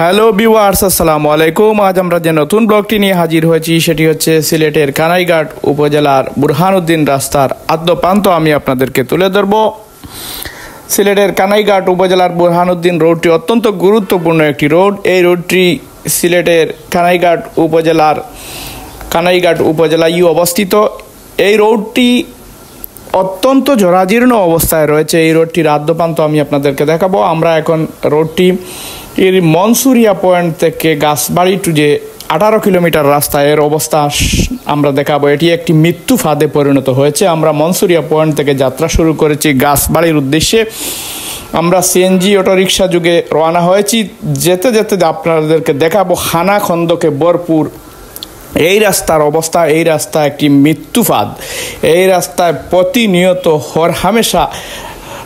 Hello viewers, আসসালামু আলাইকুম। আজ আমরা যে নতুন ব্লগটি নিয়ে হাজির হয়েছি সেটি হচ্ছে সিলেটের কানাইঘাট উপজেলার বুরহানুদ্দিন রাস্তার আদ্যপ্রান্ত আমি আপনাদেরকে তুলে ধরব। সিলেটের কানাইঘাট উপজেলার বুরহানুদ্দিন রোডটি অত্যন্ত গুরুত্বপূর্ণ একটি রোড। এই রোডটি সিলেটের কানাইঘাট উপজেলায় অবস্থিত। এই রোডটি অত্যন্ত জরাজীর্ণ অবস্থায় রয়েছে। এই রোডটির আদ্যপ্রান্ত আমি আপনাদেরকে দেখাবো। আমরা এখন রোডটি এর মনসুরিয়া পয়েন্ট থেকে গাছবাড়ি টু যে 18 কিলোমিটার রাস্তা, এর অবস্থা আমরা দেখাবো। এটি একটি মৃত্যু ফাঁদে পরিণত হয়েছে। আমরা মনসুরিয়া পয়েন্ট থেকে যাত্রা শুরু করেছি গাছবাড়ির উদ্দেশ্যে। আমরা সিএনজি অটোরিকশা যুগে রওনা হয়েছি। যেতে যেতে আপনাদেরকে দেখাবো খানা খন্দকে ভরপুর এই রাস্তার অবস্থা। এই রাস্তা একটি মৃত্যু ফাঁদ। এই রাস্তায় প্রতিনিয়ত হরহামেশা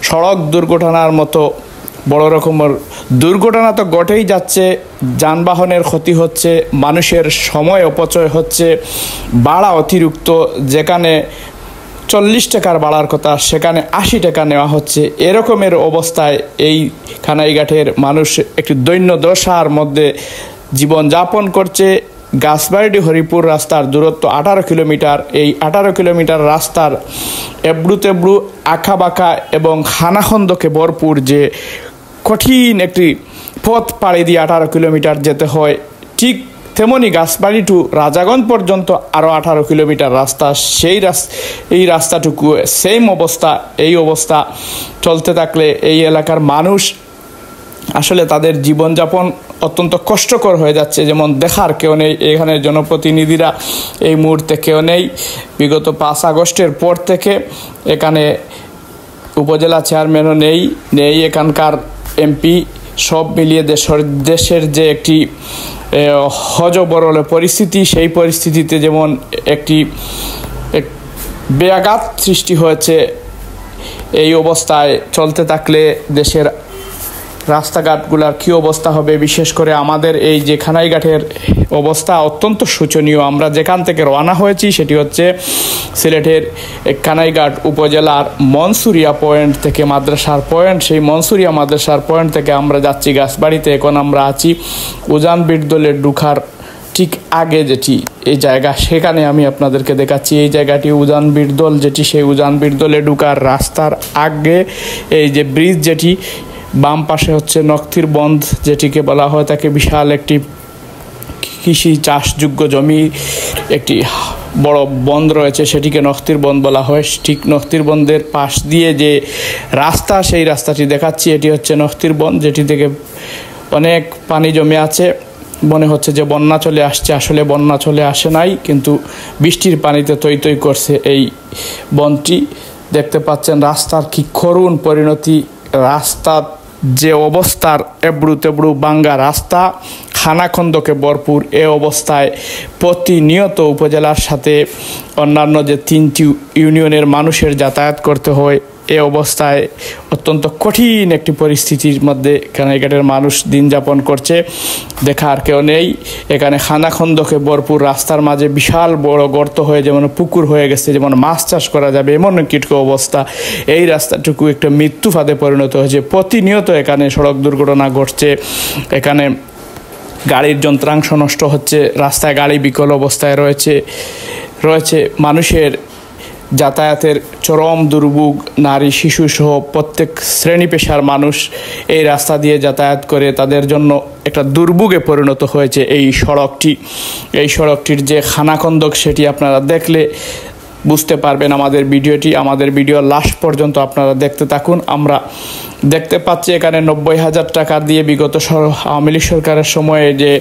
সড়ক দুর্ঘটনার মতো বড় রকমের দুর্ঘটনা তো ঘটেই যাচ্ছে। যানবাহনের ক্ষতি হচ্ছে, মানুষের সময় অপচয় হচ্ছে, ভাড়া অতিরিক্ত। যেখানে 40 টাকার ভাড়ার কথা সেখানে 80 টাকা নেওয়া হচ্ছে। এরকমের অবস্থায় এই কানাইঘাটের মানুষ একটি দৈন্য দশার মধ্যে জীবনযাপন করছে। গাছবাড়ি হরিপুর রাস্তার দূরত্ব 18 কিলোমিটার। এই 18 কিলোমিটার রাস্তার এবড়ু তেবড়ু আঁকা বাঁকা এবং খানাখন্দকে ভরপুর যে কঠিন একটি পথ পাড়ি দিয়ে 18 কিলোমিটার যেতে হয়, ঠিক তেমনি গাছবাড়ি টু রাজাগঞ্জ পর্যন্ত আরও 18 কিলোমিটার রাস্তা। এই রাস্তাটুকু সেম অবস্থা। এই অবস্থা চলতে থাকলে এই এলাকার মানুষ আসলে তাদের জীবনযাপন অত্যন্ত কষ্টকর হয়ে যাচ্ছে। যেমন দেখার কেউ নেই, এখানে জনপ্রতিনিধিরা এই মুহূর্তে কেউ নেই। বিগত 5 আগস্টের পর থেকে এখানে উপজেলা চেয়ারম্যানও নেই এখানকার এমপি। সব মিলিয়ে দেশের যে একটি হজবরল পরিস্থিতি, সেই পরিস্থিতিতে যেমন একটি ব্যাঘাত সৃষ্টি হয়েছে। এই অবস্থায় চলতে থাকলে দেশের রাস্তাঘাটগুলোর কী অবস্থা হবে, বিশেষ করে আমাদের এই যে কানাইঘাটের অবস্থা অত্যন্ত শোচনীয়। আমরা যেখান থেকে রওনা হয়েছি সেটি হচ্ছে সিলেটের কানাইঘাট উপজেলার মনসুরিয়া পয়েন্ট থেকে মাদ্রাসার পয়েন্ট। সেই মনসুরিয়া মাদ্রাসার পয়েন্ট থেকে আমরা যাচ্ছি গাছবাড়িতে। এখন আমরা আছি উজান বিরদলে ঢুকার ঠিক আগে যেটি এই জায়গা, সেখানে আমি আপনাদেরকে দেখাচ্ছি। এই জায়গাটি উজান বিরদল, যেটি সেই উজান বিরদলে ঢুকার রাস্তার আগে এই যে ব্রিজ, যেটি বাম পাশে হচ্ছে নক্তির বন্ধ, যেটিকে বলা হয় তাকে বিশাল একটি কৃষি চাষযোগ্য জমি একটি বড় বন্ধ রয়েছে, সেটিকে নক্তির বন্ধ বলা হয়। ঠিক নক্তির বন্ধের পাশ দিয়ে যে রাস্তা, সেই রাস্তাটি দেখাচ্ছি। এটি হচ্ছে নক্তির বন্ধ, যেটি থেকে অনেক পানি জমে আছে। মনে হচ্ছে যে বন্যা চলে আসছে, আসলে বন্যা চলে আসে নাই, কিন্তু বৃষ্টির পানিতে তৈ তৈ করছে এই বনটি। দেখতে পাচ্ছেন রাস্তার কি করুণ পরিণতি। রাস্তার যে অবস্থার এবড়ু তেবড়ু বাঙ্গা রাস্তা, খানাখন্দকে ভরপুর। এ অবস্থায় প্রতিনিয়ত উপজেলার সাথে অন্যান্য যে 3টি ইউনিয়নের মানুষের যাতায়াত করতে হয়। এ অবস্থায় অত্যন্ত কঠিন একটি পরিস্থিতির মধ্যে কানাইঘাটের মানুষ দিন যাপন করছে। দেখার কেউ নেই। এখানে খানাখন্দকে ভরপুর রাস্তার মাঝে বিশাল বড় গর্ত হয়ে যেমন পুকুর হয়ে গেছে, যেমন মাছ চাষ করা যাবে এমন কীটক অবস্থা। এই রাস্তাটুকু একটা মৃত্যু ফাঁদে পরিণত হয়েছে। প্রতিনিয়ত এখানে সড়ক দুর্ঘটনা ঘটছে। এখানে গাড়ির যন্ত্রাংশ নষ্ট হচ্ছে, রাস্তায় গাড়ি বিকল অবস্থায় রয়েছে। মানুষের যাতায়াতের চরম দুর্ভোগ। নারী শিশু সহ প্রত্যেক শ্রেণী পেশার মানুষ এই রাস্তা দিয়ে যাতায়াত করে। তাদের জন্য একটা দুর্ভোগে পরিণত হয়েছে এই সড়কটির যে খানাখন্দক, সেটি আপনারা দেখলে বুঝতে পারবেন। আমাদের ভিডিও লাস্ট পর্যন্ত আপনারা দেখতে থাকুন। আমরা দেখতে পাচ্ছি এখানে 90,000 টাকা দিয়ে বিগত আওয়ামী লীগ সরকারের সময়ে যে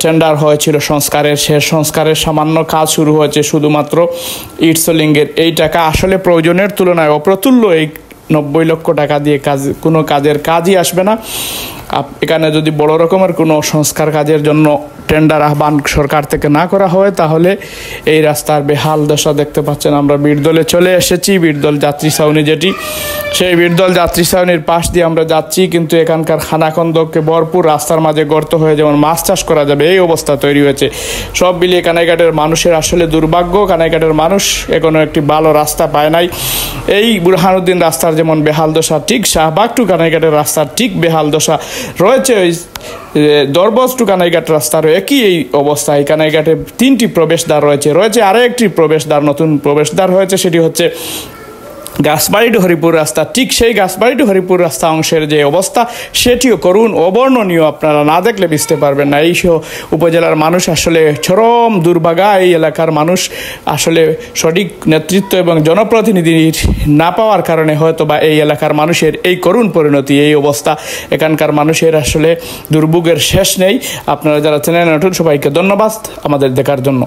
টেন্ডার হয়েছিল সংস্কারের, সে সংস্কারের সামান্য কাজ শুরু হয়েছে শুধুমাত্র ইটসলিংয়ের। এই টাকা আসলে প্রয়োজনের তুলনায় অপ্রতুল্য। এই 90 লক্ষ টাকা দিয়ে কোনো কাজের কাজই আসবে না। এখানে যদি বড় রকমের কোনো সংস্কার কাজের জন্য টেন্ডার আহ্বান সরকার থেকে না করা হয়, তাহলে এই রাস্তার বেহাল দশা দেখতে পাচ্ছেন। আমরা বীরদলে চলে এসেছি। বীরদল যাত্রী ছাউনি, যেটি সেই বীরদল যাত্রী ছাউনির পাশ দিয়ে আমরা যাচ্ছি, কিন্তু এখানকার খানাখন্দকে ভরপুর। রাস্তার মাঝে গর্ত হয়ে যেমন মাছ চাষ করা যাবে এই অবস্থা তৈরি হয়েছে। সব মিলিয়ে কানাইঘাটের মানুষের আসলে দুর্ভাগ্য। কানাইঘাটের মানুষ এখনও একটি ভালো রাস্তা পায় নাই। এই বুরহানুদ্দিন রাস্তার যেমন বেহাল দশা, ঠিক শাহবাগ টু কানাইঘাটের রাস্তার ঠিক বেহাল দশা রয়েছে। ওই দরবজ টু কানাইঘাট রাস্তার একই এই অবস্থা। এই কানাইঘাটে 3টি প্রবেশদ্বার রয়েছে আরও একটি প্রবেশদ্বার, নতুন প্রবেশদ্বার হয়েছে, সেটি হচ্ছে গাছবাড়ি টু হরিপুর রাস্তা। ঠিক সেই গাছবাড়ি টু হরিপুর রাস্তা অংশের যে অবস্থা সেটিও করুণ, অবর্ণনীয়, আপনারা না দেখলে বুঝতে পারবেন না। এই উপজেলার মানুষ আসলে চরম দুর্ভাগা। এই এলাকার মানুষ আসলে সঠিক নেতৃত্ব এবং জনপ্রতিনিধি না পাওয়ার কারণে হয়তো বা এই এলাকার মানুষের এই করুণ পরিণতি, এই অবস্থা। এখানকার মানুষের আসলে দুর্ভোগের শেষ নেই। আপনারা যারা চ্যানেলে নতুন, সবাইকে ধন্যবাদ আমাদের দেখার জন্য।